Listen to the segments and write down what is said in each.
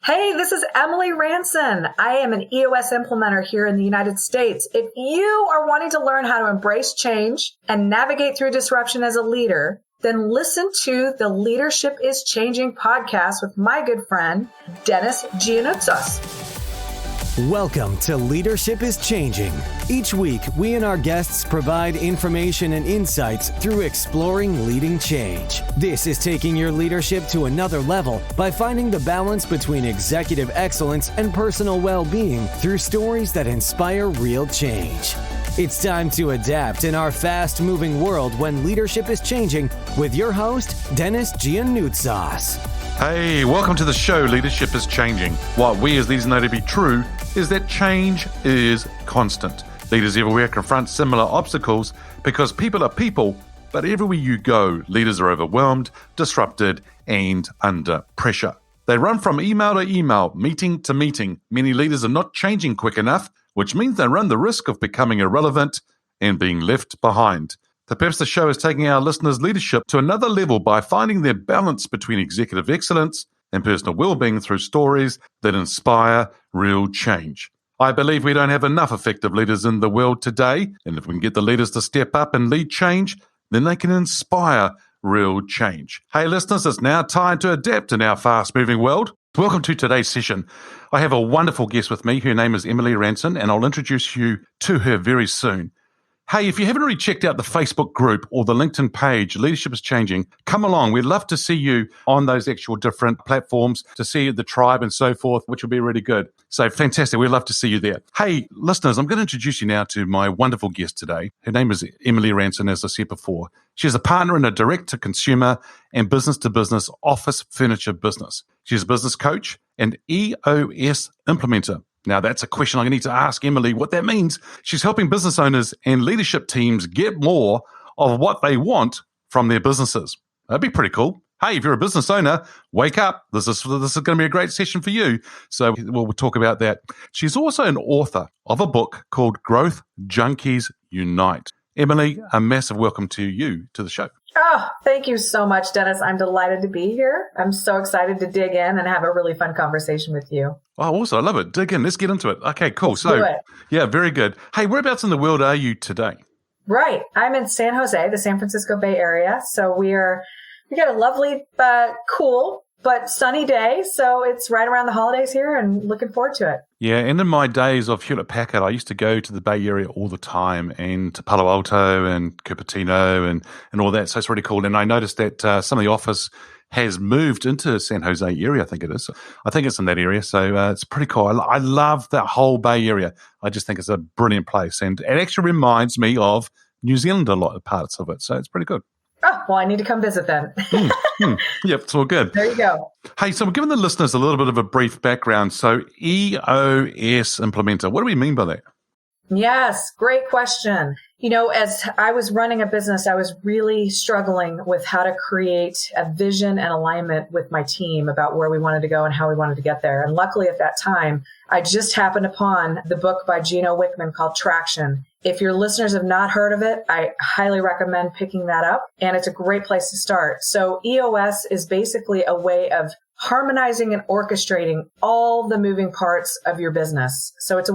Hey, this is Emily Ransone. I am an EOS Implementer here in the United States. If you are wanting to learn how to embrace change and navigate through disruption as a leader, then listen to the Leadership is Changing podcast with my good friend, Dennis Giannoutzos. Welcome to Leadership is Changing. Each week, we and our guests provide information and insights through exploring leading change. This is taking your leadership to another level by finding the balance between executive excellence and personal well-being through stories that inspire real change. It's time to adapt in our fast-moving world when leadership is changing with your host, Dennis Giannoutzos. Hey, welcome to the show, Leadership is Changing. What we as leaders know to be true is that change is constant. Leaders everywhere confront similar obstacles because people are people, but everywhere you go, leaders are overwhelmed, disrupted, and under pressure. They run from email to email, meeting to meeting. Many leaders are not changing quick enough, which means they run the risk of becoming irrelevant and being left behind. Perhaps the show is taking our listeners' leadership to another level by finding their balance between executive excellence and personal well-being through stories that inspire real change. I believe we don't have enough effective leaders in the world today, and if we can get the leaders to step up and lead change, then they can inspire real change. Hey listeners, it's now time to adapt in our fast-moving world. Welcome to today's session. I have a wonderful guest with me. Her name is Emily Ransone, and I'll introduce you to her very soon. Hey, if you haven't already checked out the Facebook group or the LinkedIn page, Leadership is Changing, come along. We'd love to see you on those actual different platforms, to see the tribe and so forth, which will be really good. So fantastic. We'd love to see you there. Hey, listeners, I'm going to introduce you now to my wonderful guest today. Her name is Emily Ransone, as I said before. She's a partner in a direct-to-consumer and business-to-business office furniture business. She's a business coach and EOS Implementer. Now, that's a question I need to ask Emily what that means. She's helping business owners and leadership teams get more of what they want from their businesses. That'd be pretty cool. Hey, if you're a business owner, wake up. This is going to be a great session for you. So we'll talk about that. She's also an author of a book called Junkies Unite. Emily, a massive welcome to you to the show. Oh, thank you so much, Dennis. I'm delighted to be here. I'm so excited to dig in and have a really fun conversation with you. Oh, also, I love it. Dig in. Let's get into it. Okay, cool. So, yeah, very good. Hey, whereabouts in the world are you today? Right. I'm in San Jose, the San Francisco Bay Area. So we got a lovely, cool, but sunny day. So it's right around the holidays here and looking forward to it. Yeah, and in my days of Hewlett-Packard, I used to go to the Bay Area all the time, and to Palo Alto and Cupertino and all that. So it's really cool. And I noticed that some of the office has moved into San Jose area, I think it is. I think it's in that area. So it's pretty cool. I love that whole Bay Area. I just think it's a brilliant place. And it actually reminds me of New Zealand, a lot of parts of it. So it's pretty good. Oh, well, I need to come visit then. Yep, it's all good. There you go. Hey, so we're giving the listeners a little bit of a brief background. So EOS Implementer, what do we mean by that? Yes, great question. You know, as I was running a business, I was really struggling with how to create a vision and alignment with my team about where we wanted to go and how we wanted to get there. And luckily at that time, I just happened upon the book by Gino Wickman called Traction. If your listeners have not heard of it, I highly recommend picking that up. And it's a great place to start. So EOS is basically a way of harmonizing and orchestrating all the moving parts of your business. So it's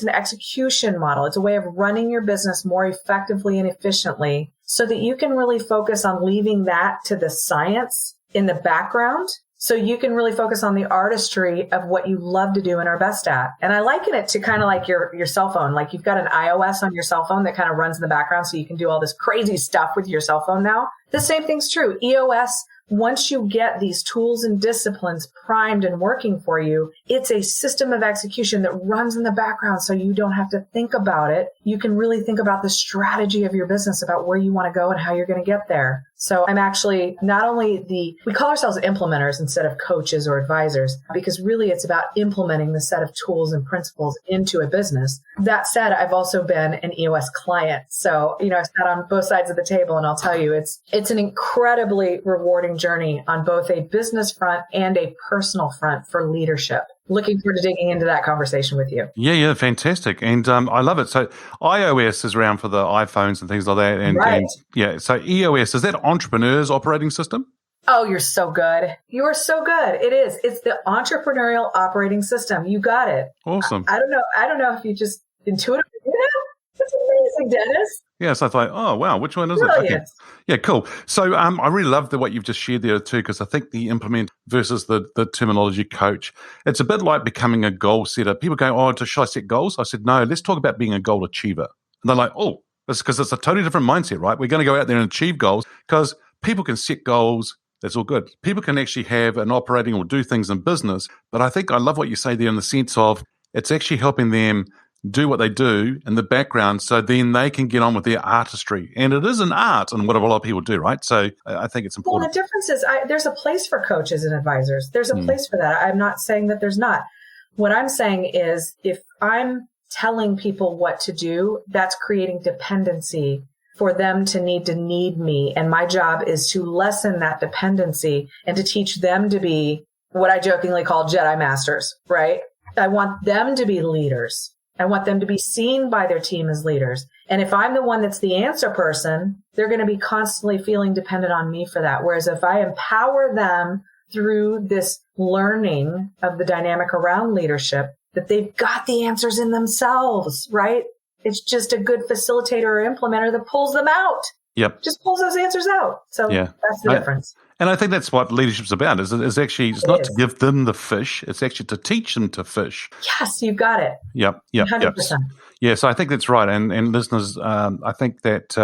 an execution model. It's a way of running your business more effectively and efficiently so that you can really focus on leaving that to the science in the background. So you can really focus on the artistry of what you love to do and are best at. And I liken it to kind of like your cell phone. Like you've got an iOS on your cell phone that kind of runs in the background so you can do all this crazy stuff with your cell phone now. The same thing's true. EOS, once you get these tools and disciplines primed and working for you, it's a system of execution that runs in the background so you don't have to think about it. You can really think about the strategy of your business, about where you want to go and how you're going to get there. So I'm actually not only we call ourselves implementers instead of coaches or advisors, because really it's about implementing the set of tools and principles into a business. That said, I've also been an EOS client. So, I've sat on both sides of the table, and I'll tell you, it's an incredibly rewarding journey on both a business front and a personal front for leadership. Looking forward to digging into that conversation with you. Yeah, fantastic. And I love it. So iOS is around for the iPhones and things like that. And, right. So EOS, is that Entrepreneur's Operating System? Oh, you're so good. You are so good. It is. It's the entrepreneurial operating system. You got it. Awesome. I don't know if you just intuitively do that. That's amazing, Dennis. Yes, I thought, oh, wow, which one is Brilliant. it? Okay. Yeah, cool. So I really love what you've just shared there too, because I think the implement versus the terminology coach, it's a bit like becoming a goal setter. People go, oh, should I set goals? I said, no, let's talk about being a goal achiever. And they're like, oh, that's because it's a totally different mindset, right? We're going to go out there and achieve goals because people can set goals. That's all good. People can actually have an operating or do things in business. But I think I love what you say there in the sense of it's actually helping them do what they do in the background so then they can get on with their artistry. And it is an art and what a lot of people do, right? So I think it's important. Well, the difference is there's a place for coaches and advisors. There's a place for that. I'm not saying that there's not. What I'm saying is if I'm telling people what to do, that's creating dependency for them to need me. And my job is to lessen that dependency and to teach them to be what I jokingly call Jedi masters, right? I want them to be leaders. I want them to be seen by their team as leaders. And if I'm the one that's the answer person, they're going to be constantly feeling dependent on me for that. Whereas if I empower them through this learning of the dynamic around leadership, that they've got the answers in themselves, right? It's just a good facilitator or implementer that pulls them out. Yep. Just pulls those answers out. So that's the difference. And I think that's what leadership's about, is actually, it's not to give them the fish, it's actually to teach them to fish. Yes, you've got it. Yep. 100%. Yeah, so I think that's right. And listeners, I think that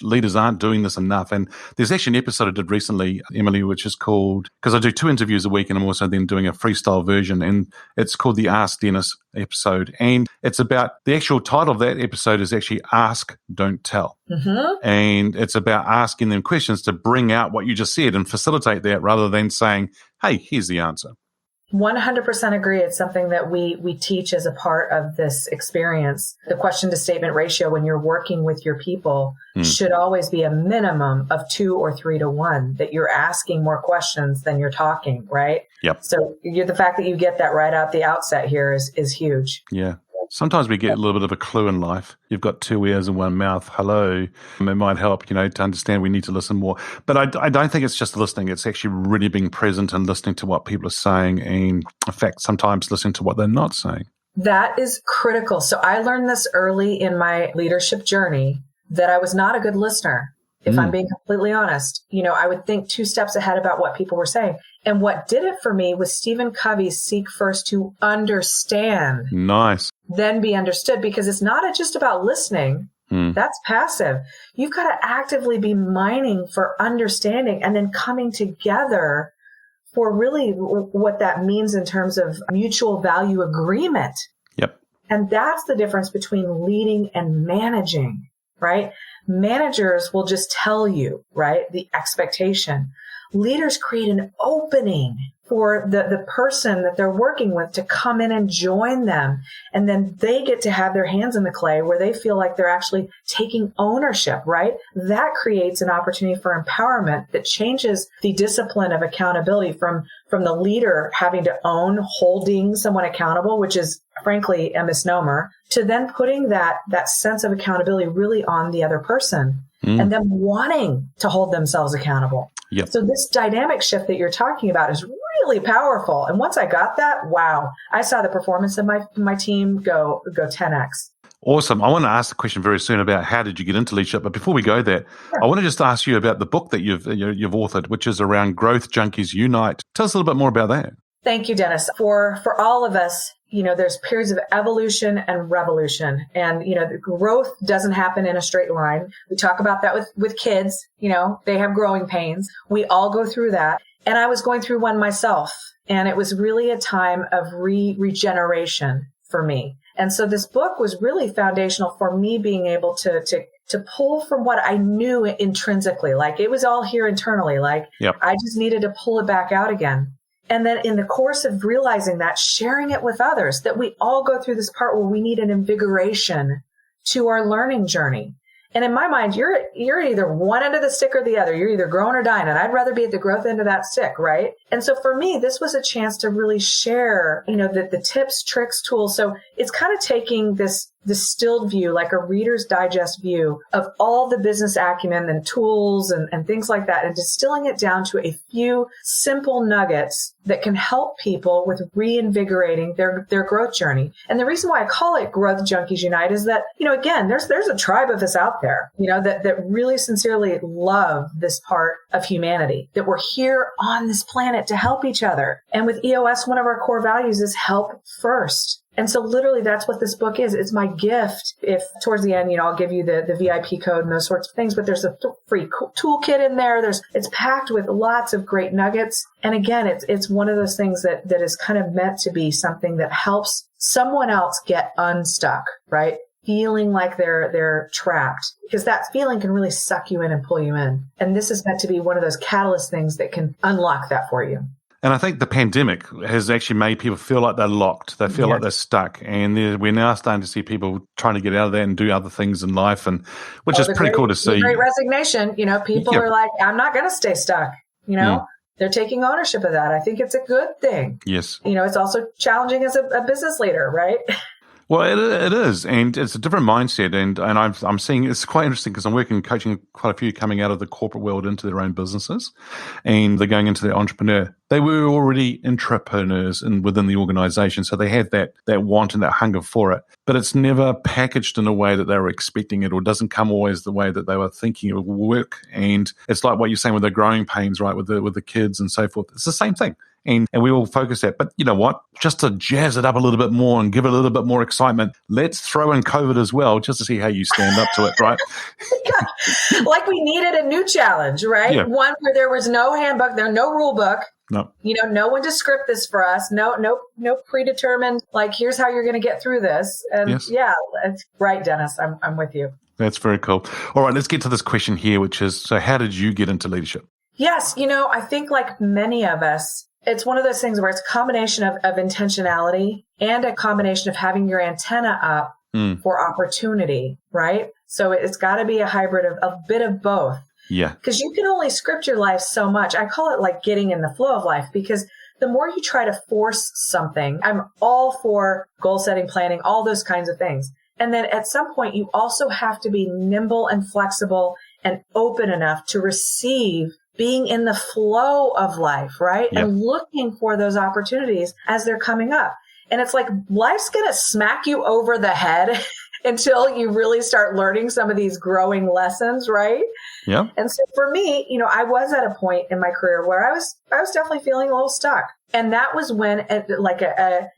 leaders aren't doing this enough. And there's actually an episode I did recently, Emily, which is called, because I do 2 interviews a week and I'm also then doing a freestyle version, and it's called the Ask Dennis episode. And it's about, the actual title of that episode is actually Ask, Don't Tell. Mm-hmm. And it's about asking them questions to bring out what you just said and facilitate that rather than saying, hey, here's the answer. 100% agree. It's something that we teach as a part of this experience. The question to statement ratio when you're working with your people should always be a minimum of 2 or 3 to 1, that you're asking more questions than you're talking, right? Yep. So the fact that you get that right out the outset here is huge. Yeah. Sometimes we get a little bit of a clue in life. You've got 2 ears and 1 mouth. Hello. It might help, to understand we need to listen more. But I don't think it's just listening. It's actually really being present and listening to what people are saying. And in fact, sometimes listening to what they're not saying. That is critical. So I learned this early in my leadership journey that I was not a good listener. If I'm being completely honest, I would think 2 steps ahead about what people were saying. And what did it for me was Stephen Covey's seek first to understand. Nice. Then be understood, because it's not just about listening. That's passive. You've got to actively be mining for understanding and then coming together for really what that means in terms of mutual value agreement. Yep. And that's the difference between leading and managing, right? Managers will just tell you, right, the expectation. Leaders create an opening for the person that they're working with to come in and join them. And then they get to have their hands in the clay where they feel like they're actually taking ownership, right? That creates an opportunity for empowerment that changes the discipline of accountability from the leader having to own holding someone accountable, which is frankly a misnomer, to then putting that sense of accountability really on the other person and them wanting to hold themselves accountable. Yep. So this dynamic shift that you're talking about is really powerful. And once I got that, wow, I saw the performance of my team go 10x. Awesome. I want to ask the question very soon about how did you get into leadership. But before we go there, I want to just ask you about the book that you've authored, which is around Growth Junkies Unite. Tell us a little bit more about that. Thank you, Dennis. For all of us, there's periods of evolution and revolution. And, the growth doesn't happen in a straight line. We talk about that with kids. They have growing pains. We all go through that. And I was going through one myself. And it was really a time of regeneration for me. And so this book was really foundational for me being able to pull from what I knew intrinsically. Like it was all here internally. Like I just needed to pull it back out again. And then in the course of realizing that, sharing it with others, that we all go through this part where we need an invigoration to our learning journey. And in my mind, you're at either one end of the stick or the other. You're either growing or dying. And I'd rather be at the growth end of that stick, right? And so for me, this was a chance to really share, the tips, tricks, tools. So it's kind of taking this distilled view, like a Reader's Digest view of all the business acumen and tools and things like that, and distilling it down to a few simple nuggets that can help people with reinvigorating their growth journey. And the reason why I call it Growth Junkies Unite is that, again, there's a tribe of us out there, that really sincerely love this part of humanity, that we're here on this planet to help each other. And with EOS, one of our core values is help first. And so literally that's what this book is. It's my gift. If towards the end, I'll give you the VIP code and those sorts of things, but there's a free toolkit in there. It's packed with lots of great nuggets. And again, it's one of those things that is kind of meant to be something that helps someone else get unstuck, right? Feeling like they're trapped, because that feeling can really suck you in and pull you in. And this is meant to be one of those catalyst things that can unlock that for you. And I think the pandemic has actually made people feel like they're locked. They feel like they're stuck. And we're now starting to see people trying to get out of that and do other things in life, and which is pretty cool to see. Great resignation. People are like, I'm not going to stay stuck. They're taking ownership of that. I think it's a good thing. Yes. It's also challenging as a business leader, right? Well, it is, and it's a different mindset, and I'm seeing it's quite interesting because I'm coaching quite a few coming out of the corporate world into their own businesses, and they're going into their entrepreneur. They were already intrapreneurs within the organization, so they had that want and that hunger for it, but it's never packaged in a way that they were expecting it, or doesn't come always the way that they were thinking it would work. And it's like what you're saying with the growing pains, right, with the kids and so forth. It's the same thing. And we all focus that. But you know what? Just to jazz it up a little bit more and give it a little bit more excitement, let's throw in COVID as well, just to see how you stand up to it, right? Like we needed a new challenge, right? Yeah. One where there was no handbook, no rule book. No. No one to script this for us. No predetermined, like, here's how you're going to get through this. And it's right, Dennis. I'm with you. That's very cool. All right, let's get to this question here, which is, so how did you get into leadership? Yes. I think like many of us, it's one of those things where it's a combination of intentionality and a combination of having your antenna up for opportunity, right? So it's got to be a hybrid of a bit of both. Yeah. Because you can only script your life so much. I call it like getting in the flow of life, because the more you try to force something, I'm all for goal setting, planning, all those kinds of things. And then at some point, you also have to be nimble and flexible and open enough to receive being in the flow of life, right? Yep. And looking for those opportunities as they're coming up. And it's like life's going to smack you over the head until you really start learning some of these growing lessons, right? Yeah. And so for me, I was at a point in my career where I was definitely feeling a little stuck. And that was when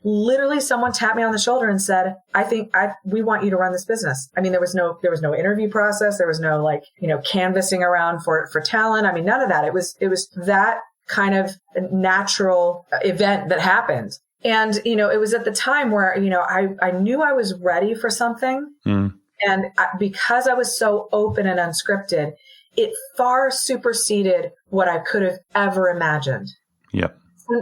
literally someone tapped me on the shoulder and said, we want you to run this business. I mean, there was no interview process. There was no canvassing around for talent. I mean, none of that. It was that kind of natural event that happened. And, it was at the time where, I knew I was ready for something. And because I was so open and unscripted, it far superseded what I could have ever imagined. Yep.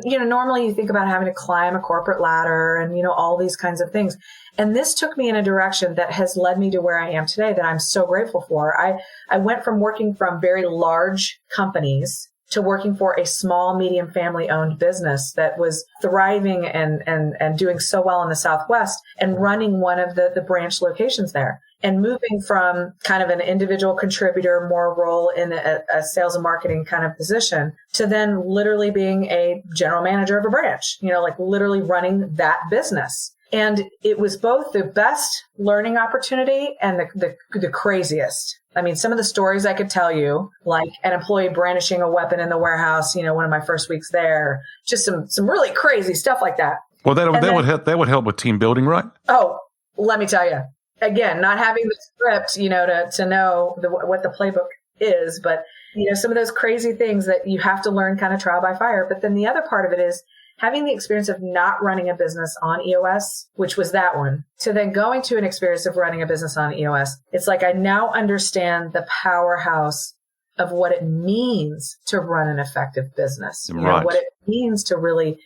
Normally you think about having to climb a corporate ladder and, all these kinds of things. And this took me in a direction that has led me to where I am today that I'm so grateful for. I went from working from very large companies to working for a small, medium family-owned business that was thriving and doing so well in the Southwest, and running one of the branch locations there. And moving from kind of an individual contributor, more role in a sales and marketing kind of position, to then literally being a general manager of a branch, literally running that business. And it was both the best learning opportunity and the craziest. I mean, some of the stories I could tell you, like an employee brandishing a weapon in the warehouse, one of my first weeks there, just some really crazy stuff like that. Well, that would help with team building, right? Oh, let me tell you. Again, not having the script, to know what the playbook is, but, some of those crazy things that you have to learn kind of trial by fire. But then the other part of it is having the experience of not running a business on EOS, which was that one, to then going to an experience of running a business on EOS. It's like I now understand the powerhouse of what it means to run an effective business, right. What it means to really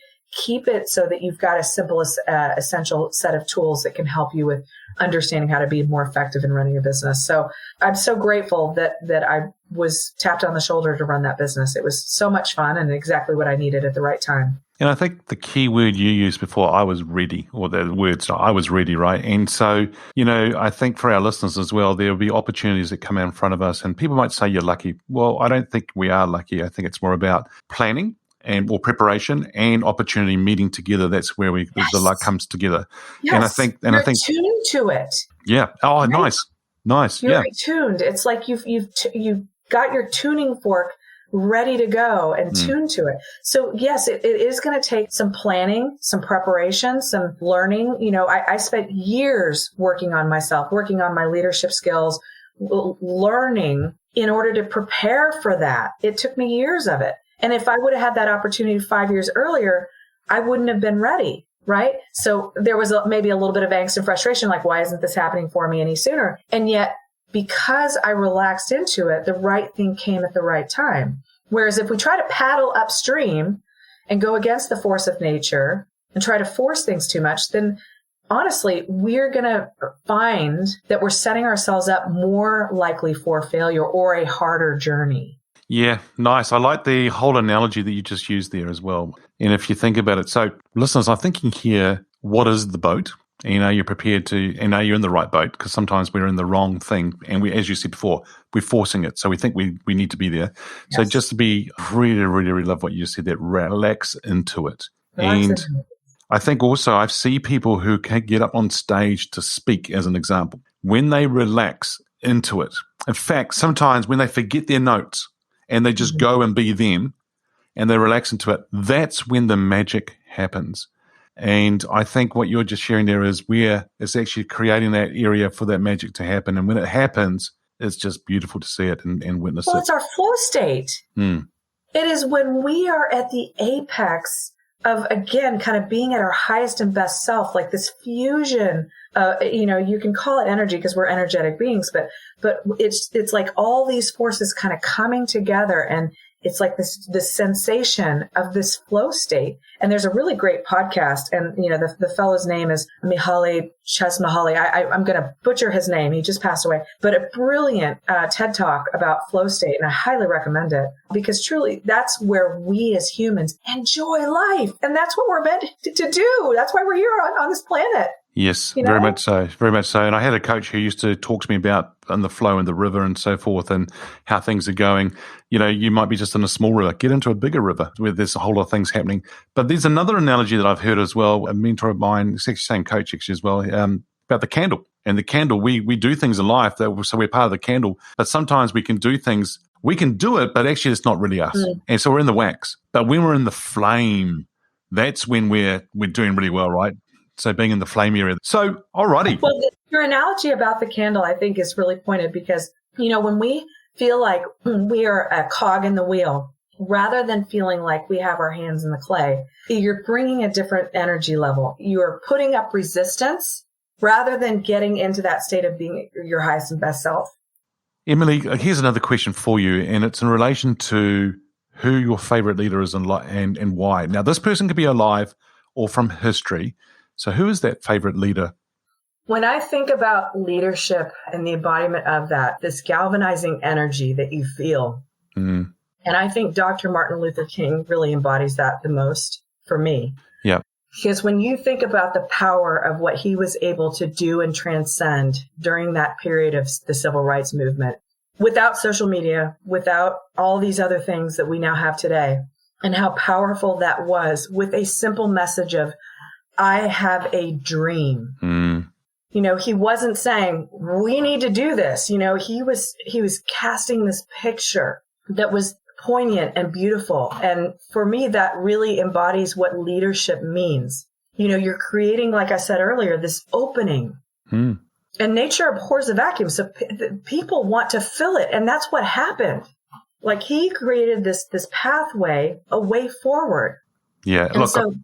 keep it so that you've got a simple, essential set of tools that can help you with understanding how to be more effective in running a business. So I'm so grateful that I was tapped on the shoulder to run that business. It was so much fun and exactly what I needed at the right time. And I think the key word you used before, I was ready, or the words, I was ready, right? And so, I think for our listeners as well, there will be opportunities that come out in front of us, and people might say you're lucky. Well, I don't think we are lucky. I think it's more about planning or preparation and opportunity meeting together. That's where the luck comes together. Yes. And I think tuned to it. Yeah. Oh, right? Nice. You're tuned. It's like you've got your tuning fork ready to go and tuned to it. So yes, it is going to take some planning, some preparation, some learning. I spent years working on myself, working on my leadership skills, learning in order to prepare for that. It took me years of it. And if I would have had that opportunity 5 years earlier, I wouldn't have been ready. Right. So there was maybe a little bit of angst and frustration, like, why isn't this happening for me any sooner? And yet, because I relaxed into it, the right thing came at the right time. Whereas if we try to paddle upstream and go against the force of nature and try to force things too much, then honestly, we're going to find that we're setting ourselves up more likely for failure or a harder journey. Yeah, nice. I like the whole analogy that you just used there as well. And if you think about it, so listeners, I'm thinking here, what is the boat? And you're prepared to, and are you in the right boat? Because sometimes we're in the wrong thing. And we, as you said before, we're forcing it. So we think we need to be there. Yes. So just to be really, really, really love what you said, that relax into it. I think also I see people who can get up on stage to speak, as an example, when they relax into it. In fact, sometimes when they forget their notes and they just go and be them and they relax into it, that's when the magic happens. And I think what you're just sharing there is where it's actually creating that area for that magic to happen. And when it happens, it's just beautiful to see it and witness it. Well, it's our flow state. It is when we are at the apex of, again, kind of being at our highest and best self, like this fusion. You can call it energy because we're energetic beings, but it's like all these forces kind of coming together, and it's like this sensation of this flow state. And there's a really great podcast, and the fellow's name is Mihaly Csikszentmihalyi. I'm going to butcher his name. He just passed away, but a brilliant TED Talk about flow state, and I highly recommend it because truly that's where we as humans enjoy life, and that's what we're meant to do. That's why we're here on this planet. Yes, very much so, very much so. And I had a coach who used to talk to me about the flow in the river and so forth and how things are going. You might be just in a small river, get into a bigger river where there's a whole lot of things happening. But there's another analogy that I've heard as well, a mentor of mine, it's actually same coach actually as well, about the candle. And the candle, we do things in life, so we're part of the candle. But sometimes we can do things, we can do it, but actually it's not really us. And so we're in the wax. But when we're in the flame, that's when we're doing really well, right? So being in the flame area. So, alrighty. Well, your analogy about the candle, I think, is really pointed because, when we feel like we are a cog in the wheel, rather than feeling like we have our hands in the clay, you're bringing a different energy level. You're putting up resistance rather than getting into that state of being your highest and best self. Emily, here's another question for you, and it's in relation to who your favorite leader is and why. Now, this person could be alive or from history. So who is that favorite leader? When I think about leadership and the embodiment of that, this galvanizing energy that you feel, and I think Dr. Martin Luther King really embodies that the most for me. Yeah. Because when you think about the power of what he was able to do and transcend during that period of the civil rights movement, without social media, without all these other things that we now have today, and how powerful that was with a simple message of, I have a dream. He wasn't saying, we need to do this. He was casting this picture that was poignant and beautiful. And for me, that really embodies what leadership means. You're creating, like I said earlier, this opening. And nature abhors a vacuum. So people want to fill it. And that's what happened. Like he created this pathway, a way forward. Yeah. And so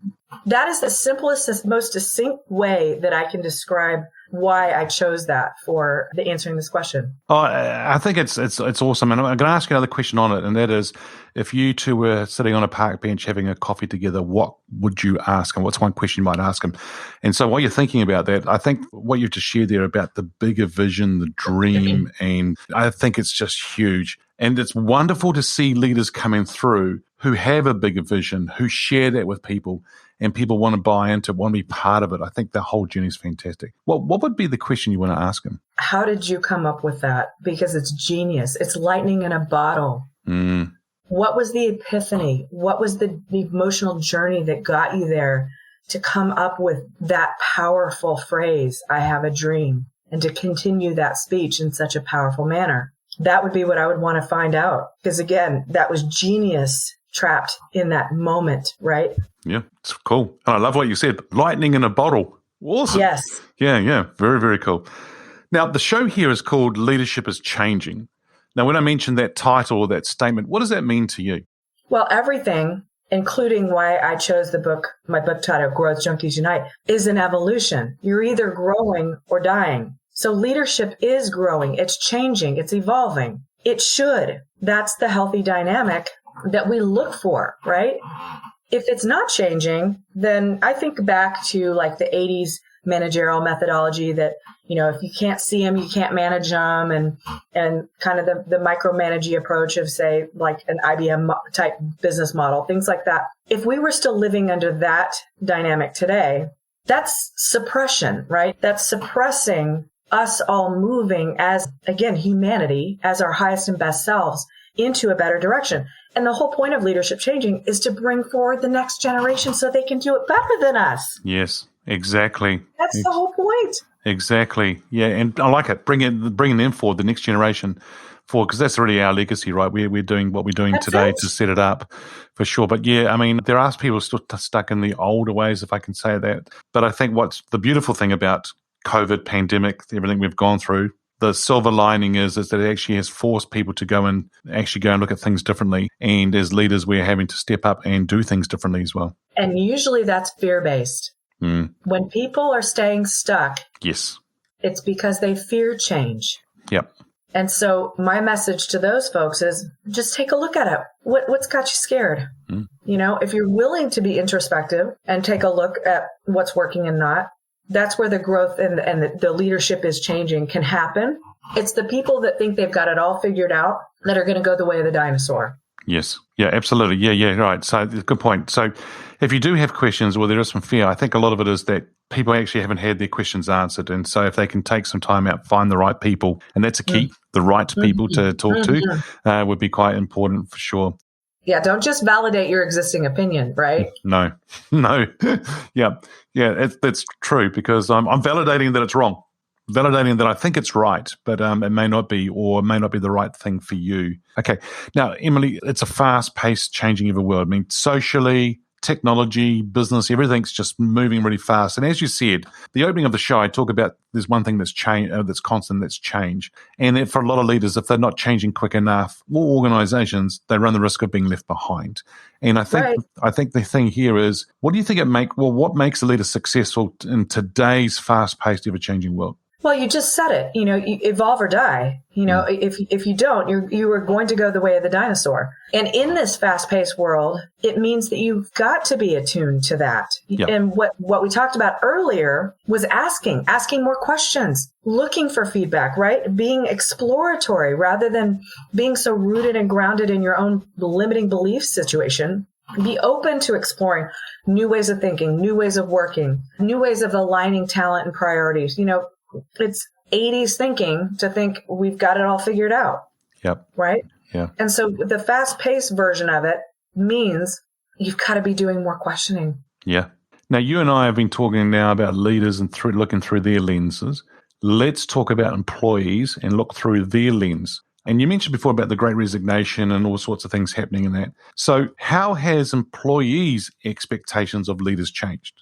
that is the simplest, most succinct way that I can describe why I chose that for answering this question. Oh, I think it's awesome. And I'm going to ask you another question on it. And that is, if you two were sitting on a park bench having a coffee together, what would you ask him? What's one question you might ask him? And so while you're thinking about that, I think what you've just shared there about the bigger vision, the dream, and I think it's just huge. And it's wonderful to see leaders coming through who have a bigger vision, who share that with people, and people want to buy into it, want to be part of it. I think the whole journey is fantastic. What would be the question you want to ask them? How did you come up with that? Because it's genius. It's lightning in a bottle. What was the epiphany? What was the emotional journey that got you there to come up with that powerful phrase, I have a dream, and to continue that speech in such a powerful manner? That would be what I would want to find out. Because again, that was genius trapped in that moment, right? Yeah, it's cool. And I love what you said. Lightning in a bottle. Awesome. Yes. Yeah. Very, very cool. Now, the show here is called Leadership is Changing. Now, when I mentioned that title or that statement, what does that mean to you? Well, everything, including why I chose my book title, Growth Junkies Unite, is an evolution. You're either growing or dying. So leadership is growing. It's changing. It's evolving. It should. That's the healthy dynamic that we look for, right? If it's not changing, then I think back to like the 80s managerial methodology that, if you can't see them, you can't manage them, and kind of the micromanaging approach of, say, like an IBM type business model, things like that. If we were still living under that dynamic today, that's suppression, right? That's suppressing us all moving as, again, humanity, as our highest and best selves into a better direction. And the whole point of leadership changing is to bring forward the next generation so they can do it better than us. Yes, exactly. That's the whole point. Exactly. Yeah, and I like it. Bringing them forward, the next generation forward, because that's really our legacy, right? We're doing what we're doing today to set it up for sure. But yeah, I mean, there are people still stuck in the older ways, if I can say that. But I think what's the beautiful thing about COVID, pandemic, everything we've gone through, the silver lining is that it actually has forced people to go and look at things differently. And as leaders, we're having to step up and do things differently as well. And usually that's fear-based. When people are staying stuck, yes, it's because they fear change. Yep. And so my message to those folks is just take a look at it. What's got you scared? If you're willing to be introspective and take a look at what's working and not, that's where the growth and the leadership is changing can happen. It's the people that think they've got it all figured out that are going to go the way of the dinosaur. Yes. Yeah, absolutely. Yeah, right. So good point. So if you do have questions or there is some fear, I think a lot of it is that people actually haven't had their questions answered. And so if they can take some time out, find the right people, and that's a key, the right people to talk to would be quite important for sure. Yeah, don't just validate your existing opinion, right? No. Yeah, that's true, because I'm validating that it's wrong. Validating that I think it's right, but it may not be, or it may not be the right thing for you. Okay. Now, Emily, it's a fast-paced, changing of a world. I mean, socially, technology, business, everything's just moving really fast. And as you said, the opening of the show, I talk about there's one thing that's that's constant, that's change. And for a lot of leaders, if they're not changing quick enough, or organizations, they run the risk of being left behind. And I think the thing here is, what do you think what makes a leader successful in today's fast-paced, ever-changing world? Well, you just said it, you evolve or die. If you don't, you are going to go the way of the dinosaur. And in this fast-paced world, it means that you've got to be attuned to that. Yep. And what we talked about earlier was asking more questions, looking for feedback, right? Being exploratory rather than being so rooted and grounded in your own limiting belief situation. Be open to exploring new ways of thinking, new ways of working, new ways of aligning talent and priorities. It's 80s thinking to think we've got it all figured out. Yep. Right? Yeah. And so the fast-paced version of it means you've got to be doing more questioning. Yeah. Now, you and I have been talking now about leaders and looking through their lenses. Let's talk about employees and look through their lens. And you mentioned before about the Great Resignation and all sorts of things happening in that. So how has employees' expectations of leaders changed?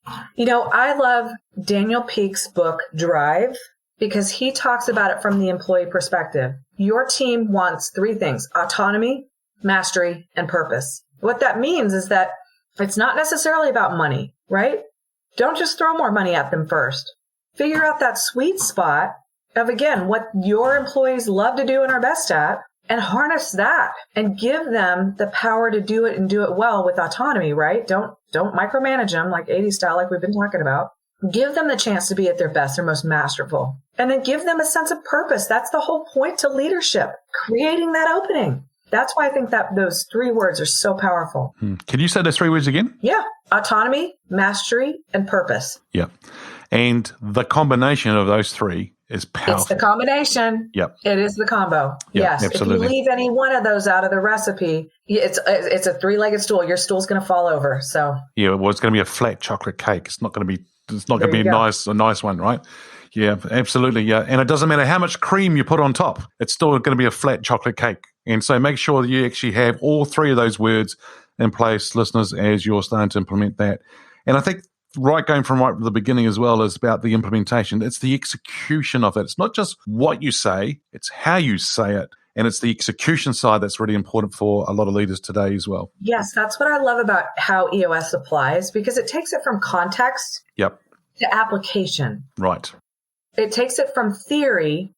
I love Daniel Pieck's book, Drive, because he talks about it from the employee perspective. Your team wants three things: autonomy, mastery, and purpose. What that means is that it's not necessarily about money, right? Don't just throw more money at them first. Figure out that sweet spot of, again, what your employees love to do and are best at, and harness that and give them the power to do it and do it well with autonomy, right? Don't micromanage them like 80s style, like we've been talking about. Give them the chance to be at their best, their most masterful, and then give them a sense of purpose. That's the whole point to leadership, creating that opening. That's why I think that those 3 words are so powerful. Can you say those 3 words again? Yeah. Autonomy, mastery, and purpose. Yeah. And the combination of those 3 is powerful. It's the combination. Yep. It is the combo. Yep, Yes. absolutely. If you leave any one of those out of the recipe, it's a 3-legged stool. Your stool's going to fall over. So yeah, well, it's going to be a flat chocolate cake. It's not going to be a nice one, right? Yeah, absolutely. Yeah. And it doesn't matter how much cream you put on top. It's still going to be a flat chocolate cake. And so make sure that you actually have all 3 of those words in place, listeners, as you're starting to implement that. And I think going from right at the beginning as well is about the implementation. It's the execution of it. It's not just what you say, it's how you say it. And it's the execution side that's really important for a lot of leaders today as well. Yes, that's what I love about how EOS applies, because it takes it from context to application. Right. It takes it from theory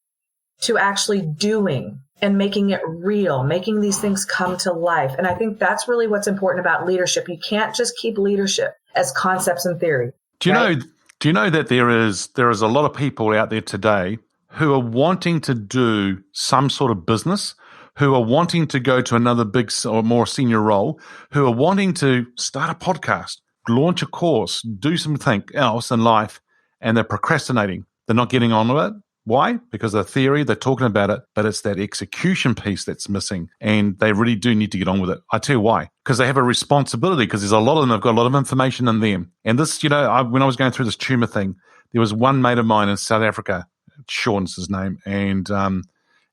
to actually doing and making it real, making these things come to life. And I think that's really what's important about leadership. You can't just keep leadership as concepts and theory. Do you know that there is a lot of people out there today who are wanting to do some sort of business, who are wanting to go to another big or more senior role, who are wanting to start a podcast, launch a course, do something else in life, and they're procrastinating. They're not getting on with it. Why? Because of the theory, they're talking about it, but it's that execution piece that's missing, and they really do need to get on with it. I tell you why. Because they have a responsibility, because there's a lot of them have got a lot of information in them. And this, when I was going through this tumor thing, there was one mate of mine in South Africa, Sean's his name, and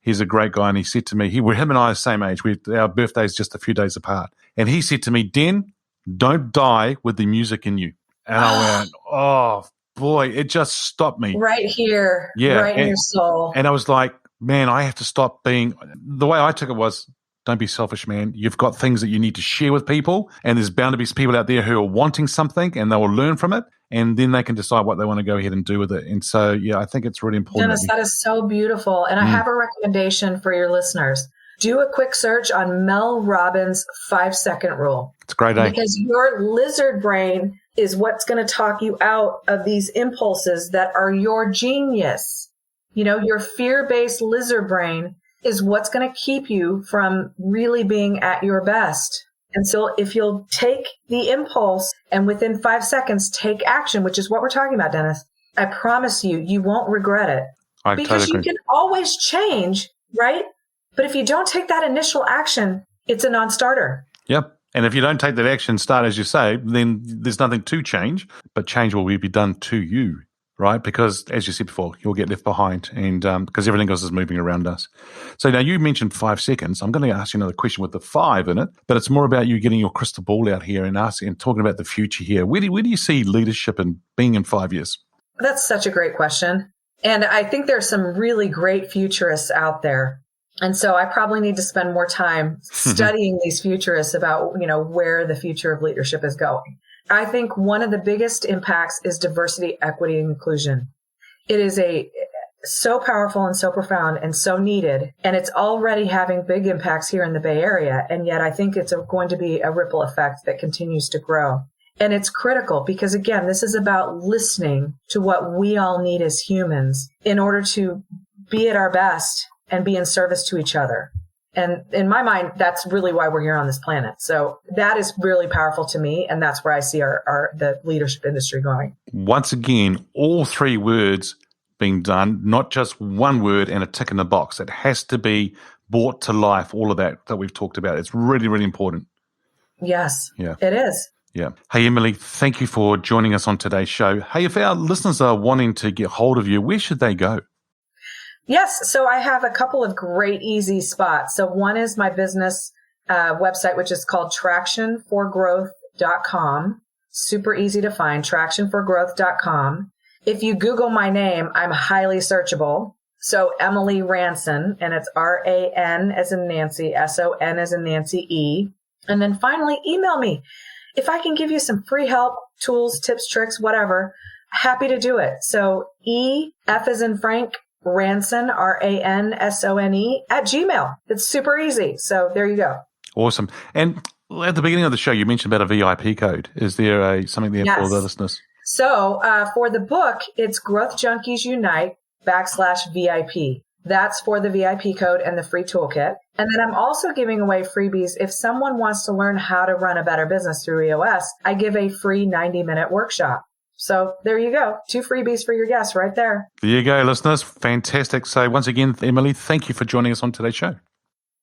he's a great guy, and he said to me, him and I are the same age. Our birthday's just a few days apart. And he said to me, Den, don't die with the music in you. And I went, oh, boy, it just stopped me. Right here, right in your soul. And I was like, man, I have to stop being – the way I took it was, don't be selfish, man. You've got things that you need to share with people, and there's bound to be people out there who are wanting something, and they will learn from it, and then they can decide what they want to go ahead and do with it. And so, yeah, I think it's really important. Dennis, that is so beautiful. And I have a recommendation for your listeners. Do a quick search on Mel Robbins' 5-second rule. It's a great, because your lizard brain is what's going to talk you out of these impulses that are your genius. Your fear-based lizard brain is what's going to keep you from really being at your best. And so if you'll take the impulse and within 5 seconds take action, which is what we're talking about, Dennis, I promise you won't regret it. Because you can always change, right? But if you don't take that initial action, it's a non-starter. Yep. And if you don't take that action, start as you say, then there's nothing to change, but change will be done to you, right? Because as you said before, you'll get left behind, and because everything else is moving around us. So now you mentioned 5 seconds. I'm going to ask you another question with the 5 in it, but it's more about you getting your crystal ball out here and talking about the future here. Where do you see leadership and being in 5 years? That's such a great question. And I think there's some really great futurists out there. And so I probably need to spend more time studying these futurists about, where the future of leadership is going. I think one of the biggest impacts is diversity, equity, and inclusion. It is so powerful and so profound and so needed. And it's already having big impacts here in the Bay Area. And yet I think it's going to be a ripple effect that continues to grow. And it's critical because, again, this is about listening to what we all need as humans in order to be at our best and be in service to each other. And in my mind, that's really why we're here on this planet. So that is really powerful to me. And that's where I see the leadership industry going. Once again, all 3 words being done, not just one word and a tick in the box. It has to be brought to life, all of that we've talked about. It's really, really important. Yes, yeah, it is. Yeah. Hey, Emily, thank you for joining us on today's show. Hey, if our listeners are wanting to get hold of you, where should they go? Yes. So I have a couple of great, easy spots. So one is my business website, which is called tractionforgrowth.com. Super easy to find, tractionforgrowth.com. If you Google my name, I'm highly searchable. So Emily Ransone, and it's R-A-N as in Nancy, S-O-N as in Nancy, E. And then finally, email me. If I can give you some free help, tools, tips, tricks, whatever, happy to do it. So E-F as in Frank, Ransone, R-A-N-S-O-N-E @Gmail. It's super easy. So there you go. Awesome. And at the beginning of the show, you mentioned about a VIP code. Is there something there for the listeners? So for the book, it's Growth Junkies Unite /VIP. That's for the VIP code and the free toolkit. And then I'm also giving away freebies. If someone wants to learn how to run a better business through EOS, I give a free 90-minute workshop. So there you go. 2 freebies for your guests right there. There you go, listeners. Fantastic. So once again, Emily, thank you for joining us on today's show.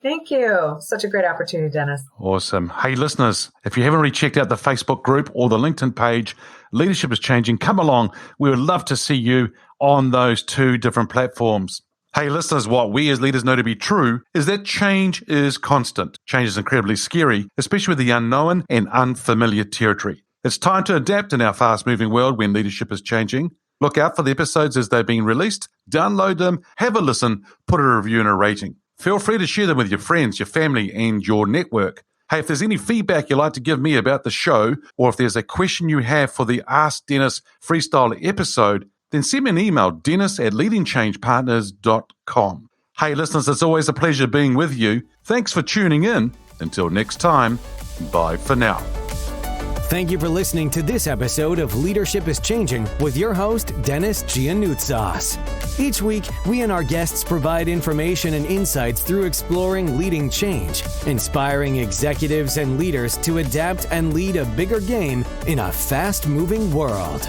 Thank you. Such a great opportunity, Dennis. Awesome. Hey, listeners, if you haven't already checked out the Facebook group or the LinkedIn page, Leadership is Changing, come along. We would love to see you on those 2 different platforms. Hey, listeners, what we as leaders know to be true is that change is constant. Change is incredibly scary, especially with the unknown and unfamiliar territory. It's time to adapt in our fast-moving world when leadership is changing. Look out for the episodes as they're being released. Download them, have a listen, put a review and a rating. Feel free to share them with your friends, your family, and your network. Hey, if there's any feedback you'd like to give me about the show, or if there's a question you have for the Ask Dennis Freestyle episode, then send me an email, dennis@leadingchangepartners.com. Hey, listeners, it's always a pleasure being with you. Thanks for tuning in. Until next time, bye for now. Thank you for listening to this episode of Leadership is Changing with your host, Dennis Giannoutsas. Each week, we and our guests provide information and insights through exploring leading change, inspiring executives and leaders to adapt and lead a bigger game in a fast-moving world.